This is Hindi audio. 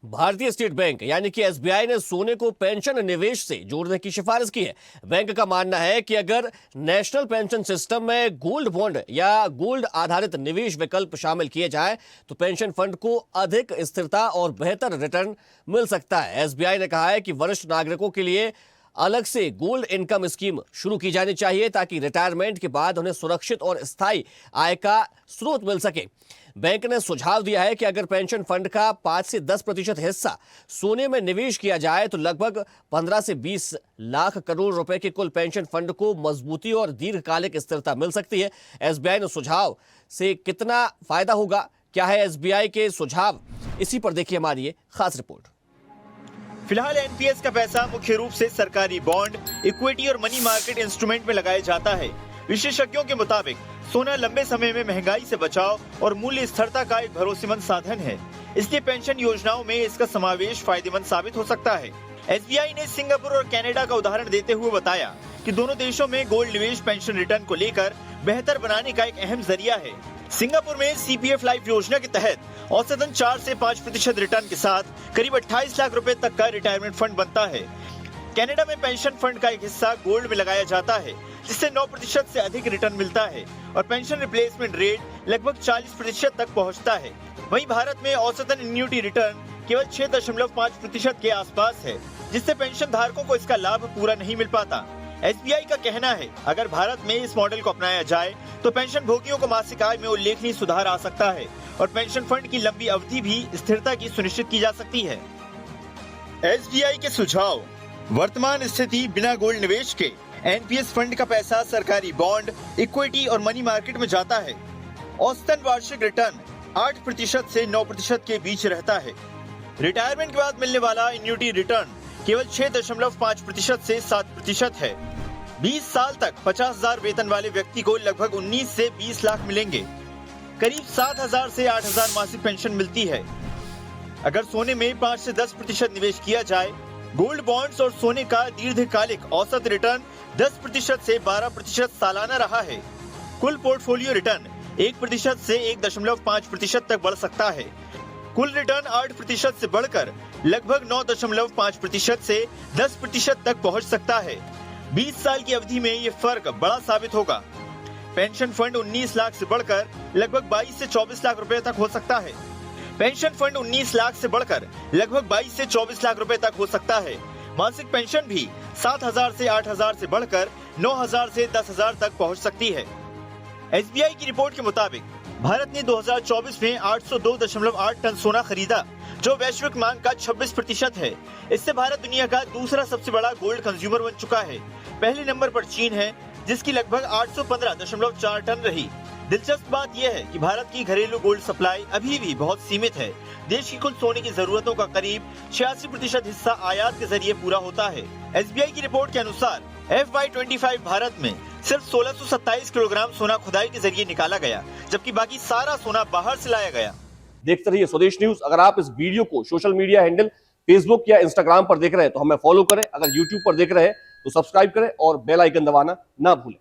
भारतीय स्टेट बैंक यानी कि एसबीआई ने सोने को पेंशन निवेश से जोड़ने की सिफारिश की है। बैंक का मानना है कि अगर नेशनल पेंशन सिस्टम में गोल्ड बॉन्ड या गोल्ड आधारित निवेश विकल्प शामिल किए जाए तो पेंशन फंड को अधिक स्थिरता और बेहतर रिटर्न मिल सकता है। एसबीआई ने कहा है कि वरिष्ठ नागरिकों के लिए अलग से गोल्ड इनकम स्कीम शुरू की जानी चाहिए ताकि रिटायरमेंट के बाद उन्हें सुरक्षित और स्थायी आय का स्रोत मिल सके। बैंक ने सुझाव दिया है कि अगर पेंशन फंड का 5 से 10% हिस्सा सोने में निवेश किया जाए तो लगभग 15 से 20 लाख करोड़ रुपए के कुल पेंशन फंड को मजबूती और दीर्घकालिक स्थिरता मिल सकती है। एसबीआई ने सुझाव से कितना फायदा होगा, क्या है एसबीआई के सुझाव, इसी पर देखिए हमारी ये खास रिपोर्ट। फिलहाल एनपीएस का पैसा मुख्य रूप से सरकारी बॉन्ड, इक्विटी और मनी मार्केट इंस्ट्रूमेंट में लगाया जाता है। विशेषज्ञों के मुताबिक सोना लंबे समय में महंगाई से बचाव और मूल्य स्थिरता का एक भरोसेमंद साधन है, इसलिए पेंशन योजनाओं में इसका समावेश फायदेमंद साबित हो सकता है। एसबीआई ने सिंगापुर और कनाडा का उदाहरण देते हुए बताया कि दोनों देशों में गोल्ड निवेश पेंशन रिटर्न को लेकर बेहतर बनाने का एक अहम जरिया है। सिंगापुर में सीपीएफ लाइफ योजना के तहत औसतन 4 से 5% रिटर्न के साथ करीब 28 लाख रुपए तक का रिटायरमेंट फंड बनता है। कनाडा में पेंशन फंड का एक हिस्सा गोल्ड में लगाया जाता है, जिससे 9% से अधिक रिटर्न मिलता है और पेंशन रिप्लेसमेंट रेट लगभग 40% तक पहुंचता है। वहीं भारत में औसतन एन्युटी रिटर्न केवल 6.5% के आसपास है, जिससे पेंशन धारकों को इसका लाभ पूरा नहीं मिल पाता। एसबीआई का कहना है अगर भारत में इस मॉडल को अपनाया जाए तो पेंशन भोगियों को मासिक आय में उल्लेखनीय सुधार आ सकता है और पेंशन फंड की लंबी अवधि भी स्थिरता की सुनिश्चित की जा सकती है। एसबीआई के सुझाव: वर्तमान स्थिति बिना गोल्ड निवेश के एनपीएस फंड का पैसा सरकारी बॉन्ड, इक्विटी और मनी मार्केट में जाता है। औसतन वार्षिक रिटर्न 8% से 9% के बीच रहता है। रिटायरमेंट के बाद मिलने वाला एन्युटी रिटर्न केवल 6.5% से 7% है। 20 साल तक 50,000 वेतन वाले व्यक्ति को लगभग 19 से 20 लाख मिलेंगे। करीब 7,000 से 8,000 मासिक पेंशन मिलती है। अगर सोने में 5 से 10% निवेश किया जाए, गोल्ड बॉन्ड्स और सोने का दीर्घकालिक औसत रिटर्न 10% से 12% सालाना रहा है। कुल पोर्टफोलियो रिटर्न 1% से 1.5% तक बढ़ सकता है। कुल रिटर्न 8% से बढ़कर लगभग 9.5% से 10% तक पहुंच सकता है। 20 साल की अवधि में ये फर्क बड़ा साबित होगा। पेंशन फंड 19 लाख से बढ़कर लगभग 22 से 24 लाख रुपए तक हो सकता है। पेंशन फंड 19 लाख से बढ़कर लगभग 22 से 24 लाख रुपए तक हो सकता है। मासिक पेंशन भी 7,000 से 8,000 से बढ़कर 9,000 से 10,000 तक पहुंच सकती है। एसबीआई की रिपोर्ट के मुताबिक भारत ने 2024 में 802.8 टन सोना खरीदा, जो वैश्विक मांग का 26% है। इससे भारत दुनिया का दूसरा सबसे बड़ा गोल्ड कंज्यूमर बन चुका है। पहले नंबर पर चीन है, जिसकी लगभग 815.4 टन रही। दिलचस्प बात यह है कि भारत की घरेलू गोल्ड सप्लाई अभी भी बहुत सीमित है। देश की कुल सोने की जरूरतों का करीब 86% हिस्सा आयात के जरिए पूरा होता है। एसबीआई की रिपोर्ट के अनुसार FY25 भारत में सिर्फ 1627 किलोग्राम सोना खुदाई के जरिए निकाला गया, जबकि बाकी सारा सोना बाहर से लाया गया। देखते रहिए स्वदेश न्यूज। अगर आप इस वीडियो को सोशल मीडिया हैंडल फेसबुक या इंस्टाग्राम पर देख रहे हैं तो हमें फॉलो करें। अगर यूट्यूब पर देख रहे हैं तो सब्सक्राइब करें और बेल आइकन दबाना ना भूलें।